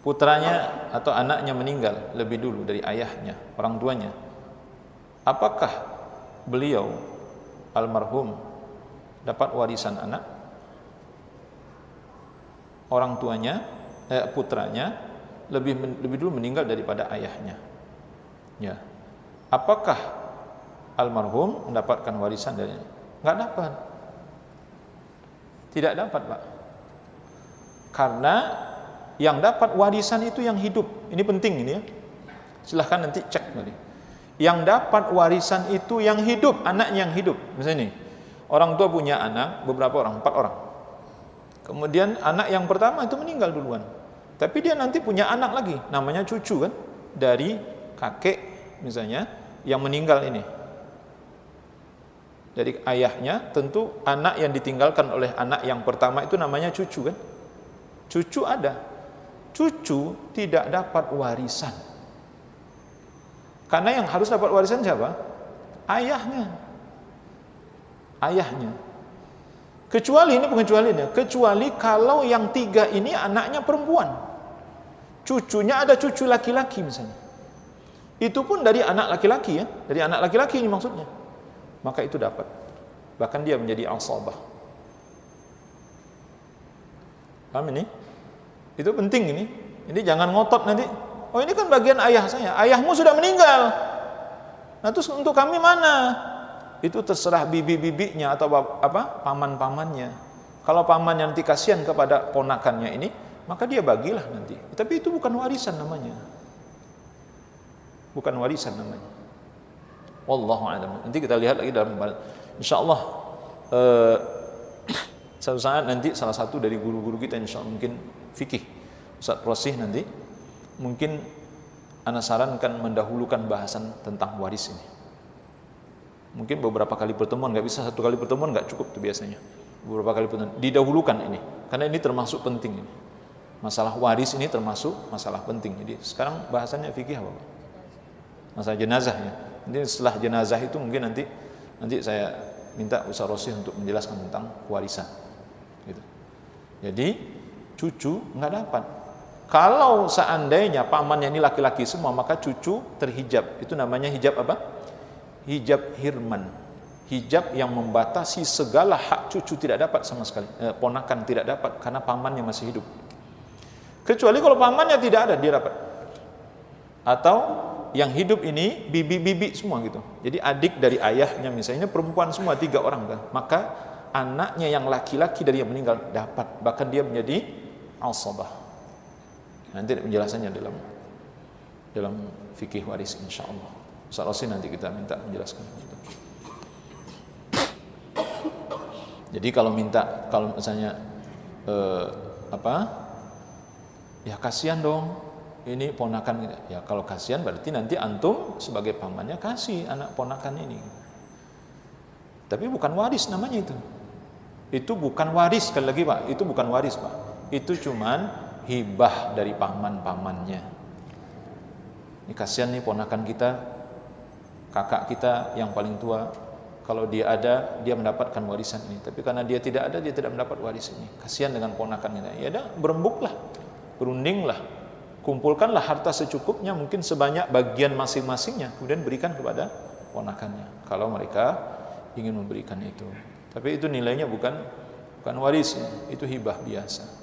putranya atau anaknya meninggal lebih dulu dari ayahnya, orang tuanya, apakah beliau almarhum dapat warisan anak? Orang tuanya, putranya lebih dulu meninggal daripada ayahnya. Ya. Apakah almarhum mendapatkan warisan darinya? Enggak dapat. Tidak dapat, Pak. Karena yang dapat warisan itu yang hidup. Ini penting ini ya. Silahkan nanti cek tadi. Yang dapat warisan itu yang hidup, anaknya yang hidup. Misalnya nih, orang tua punya anak, beberapa orang, 4 orang. Kemudian anak yang pertama itu meninggal duluan. Tapi dia nanti punya anak lagi, namanya cucu kan, dari kakek misalnya yang meninggal ini. Dari ayahnya, tentu anak yang ditinggalkan oleh anak yang pertama itu namanya cucu kan. Cucu ada. Cucu tidak dapat warisan. Karena yang harus dapat warisan siapa? Ayahnya. Ayahnya. Kecuali ini pengecualiannya, kecuali kalau yang 3 ini anaknya perempuan. Cucunya ada cucu laki-laki misalnya. Itu pun dari anak laki-laki ya, dari anak laki-laki ini maksudnya. Maka itu dapat. Bahkan dia menjadi asabah. Paham ini? Itu penting ini. Ini jangan ngotot nanti. Oh ini kan bagian ayah saya. Ayahmu sudah meninggal. Nah terus untuk kami mana? Itu terserah bibi-bibinya atau apa paman-pamannya. Kalau paman yang nanti kasihan kepada ponakannya ini, maka dia bagilah nanti. Tapi itu bukan warisan namanya. Bukan warisan namanya. Wallahu a'lam. Nanti kita lihat lagi dalam insyaallah suatu saat nanti salah satu dari guru-guru kita insyaallah mungkin fikih Ustaz Rosih nanti mungkin ana sarankan mendahulukan bahasan tentang waris ini. Mungkin beberapa kali pertemuan, nggak bisa satu kali pertemuan nggak cukup tuh biasanya. Beberapa kali pertemuan didahulukan ini, karena ini termasuk penting ini. Masalah waris ini termasuk masalah penting. Jadi sekarang bahasannya fikih apa? Masalah jenazah ya. Nanti setelah jenazah itu mungkin nanti saya minta Ustaz Rosih untuk menjelaskan tentang warisan. Gitu. Jadi cucu nggak dapat. Kalau seandainya pamannya ini laki-laki semua, maka cucu terhijab. Itu namanya hijab apa? Hijab hirman. Hijab yang membatasi segala hak cucu tidak dapat sama sekali. Ponakan tidak dapat karena pamannya masih hidup. Kecuali kalau pamannya tidak ada, dia dapat. Atau yang hidup ini bibi-bibi semua gitu. Jadi adik dari ayahnya misalnya perempuan semua 3 orang kan. Maka anaknya yang laki-laki dari yang meninggal dapat. Bahkan dia menjadi asabah. Nanti penjelasannya dalam fikih waris insyaallah. Ustaz Rosin nanti kita minta menjelaskan itu. Jadi kalau misalnya ya kasihan dong ini ponakan, ya kalau kasihan berarti nanti antum sebagai pamannya kasih anak ponakan ini. Tapi bukan waris namanya itu. Itu bukan waris, sekali lagi Pak, itu bukan waris Pak. Itu cuman hibah dari paman-pamannya. Ini kasihan nih ponakan kita, kakak kita yang paling tua, kalau dia ada dia mendapatkan warisan ini, tapi karena dia tidak ada dia tidak mendapat waris ini. Kasihan dengan ponakan kita. Ya udah, berembuklah, berundinglah, kumpulkanlah harta secukupnya, mungkin sebanyak bagian masing-masingnya, kemudian berikan kepada ponakannya kalau mereka ingin memberikan itu. Tapi itu nilainya bukan waris, itu hibah biasa.